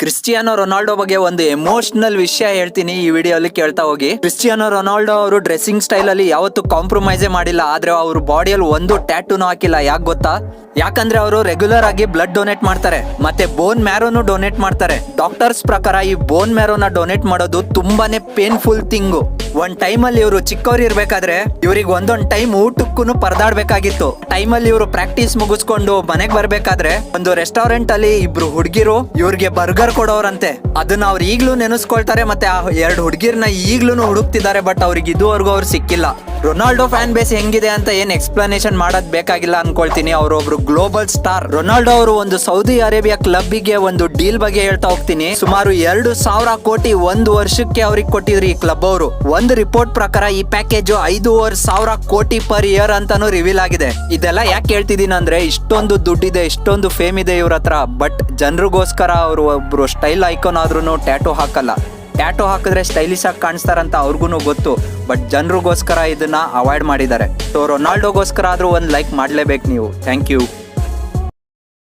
Cristiano Ronaldo ಬಗ್ಗೆ ಒಂದು emotional ವಿಷಯ ಹೇಳ್ತೀನಿ ಈ ವಿಡಿಯೋಲಿ ಕೇಳ್ತಾ ಹೋಗಿ. ಕ್ರಿಸ್ಟಿಯಾನೋ ರೊನಾಲ್ಡೋ ಅವರು ಡ್ರೆಸ್ಸಿಂಗ್ ಸ್ಟೈಲ್ ಅಲ್ಲಿ ಯಾವತ್ತೂ ಕಾಂಪ್ರಮೈಸೇ ಮಾಡಿಲ್ಲ, ಆದ್ರೆ ಅವ್ರ ಬಾಡಿಯಲ್ಲಿ ಒಂದು ಟ್ಯಾಟೂನು ಹಾಕಿಲ್ಲ. ಯಾಕೆ ಗೊತ್ತಾ? ಯಾಕಂದ್ರೆ ಅವರು ರೆಗ್ಯುಲರ್ ಆಗಿ ಬ್ಲಡ್ ಡೊನೇಟ್ ಮಾಡ್ತಾರೆ, ಮತ್ತೆ ಬೋನ್ ಮ್ಯಾರೋನು ಡೊನೇಟ್ ಮಾಡ್ತಾರೆ. ಡಾಕ್ಟರ್ಸ್ ಪ್ರಕಾರ ಈ ಬೋನ್ ಮ್ಯಾರೋನ ಡೊನೇಟ್ ಮಾಡೋದು ತುಂಬಾನೇ ಪೇನ್ಫುಲ್ ಥಿಂಗು. ಒಂದ್ ಟೈಮ್ ಅಲ್ಲಿ ಇವರು ಚಿಕ್ಕವ್ರು ಇರ್ಬೇಕಾದ್ರೆ ಇವ್ರಿಗೆ ಒಂದೊಂದ್ ಟೈಮ್ ಊಟಕ್ಕೂ ಪರದಾಡ್ಬೇಕಾಗಿತ್ತು. ಟೈಮಲ್ಲಿ ಇವರು ಪ್ರಾಕ್ಟೀಸ್ ಮುಗಿಸ್ಕೊಂಡು ಮನೆಗ್ ಬರ್ಬೇಕಾದ್ರೆ ಒಂದು ರೆಸ್ಟೋರೆಂಟ್ ಅಲ್ಲಿ ಇಬ್ರು ಹುಡುಗಿರು ಇವ್ರಿಗೆ ಬರ್ಗರ್ ಕೊಡೋರಂತೆ. ಅದನ್ನ ಅವ್ರು ಈಗ್ಲೂ ನೆನೆಸ್ಕೊಳ್ತಾರೆ, ಮತ್ತೆ ಆ ಎರಡು ಹುಡುಗಿರ್ನ ಈಗ್ಲೂ ಹುಡುಕ್ತಿದ್ದಾರೆ. ಬಟ್ ಅವ್ರಿಗೆ ಇದುವರೆಗೂ ಅವ್ರು ಸಿಕ್ಕಿಲ್ಲ. ರೊನಾಲ್ಡೋ ಫ್ಯಾನ್ ಬೇಸ್ ಹೆಂಗಿದೆ ಅಂತ ಏನ್ ಎಕ್ಸ್ಪ್ಲನೇಷನ್ ಮಾಡೋದ್ ಬೇಕಾಗಿಲ್ಲ ಅನ್ಕೊಳ್ತೀನಿ. ಅವರೊಬ್ರು ಗ್ಲೋಬಲ್ ಸ್ಟಾರ್. ರೊನಾಲ್ಡೋ ಅವರು ಒಂದು ಸೌದಿ ಅರೇಬಿಯಾ ಕ್ಲಬ್ಗೆ ಒಂದು ಡೀಲ್ ಬಗ್ಗೆ ಹೇಳ್ತಾ ಹೋಗ್ತೀನಿ. ಸುಮಾರು 2,000 ಕೋಟಿ ಒಂದು ವರ್ಷಕ್ಕೆ ಅವ್ರಿಗೆ ಕೊಟ್ಟಿದ್ರು ಈ ಕ್ಲಬ್ ಅವರು. ಒಂದು ರಿಪೋರ್ಟ್ ಪ್ರಕಾರ ಈ ಪ್ಯಾಕೇಜ್ 5,500 ಕೋಟಿ ಪರ್ ಇಯರ್ ಅಂತಾನು ರಿವೀಲ್ ಆಗಿದೆ. ಇದೆಲ್ಲ ಯಾಕೆ ಹೇಳ್ತಿದೀನಿ ಅಂದ್ರೆ ಇಷ್ಟೊಂದು ದುಡ್ಡಿದೆ, ಇಷ್ಟೊಂದು ಫೇಮ್ ಇದೆ ಇವ್ರ ಹತ್ರ. ಬಟ್ ಜನರಿಗೋಸ್ಕರ ಅವರು ಒಬ್ರು ಸ್ಟೈಲ್ ಐಕಾನ್ ಆದ್ರೂ ಟ್ಯಾಟೂ ಹಾಕಲ್ಲ. ಟ್ಯಾಟೋ ಹಾಕಿದ್ರೆ ಸ್ಟೈಲಿಶ್ ಆಗಿ ಕಾಣಿಸ್ತಾರಂತ ಅವ್ರಿಗೂ ಗೊತ್ತು. ಬಟ್ ಜನರಿಗೋಸ್ಕರ ಇದನ್ನ ಅವಾಯ್ಡ್ ಮಾಡಿದ್ದಾರೆ. ಸೊ ರೊನಾಲ್ಡೋಗೋಸ್ಕರ ಆದ್ರೂ ಒಂದು ಲೈಕ್ ಮಾಡ್ಲೇಬೇಕು ನೀವು. Thank you.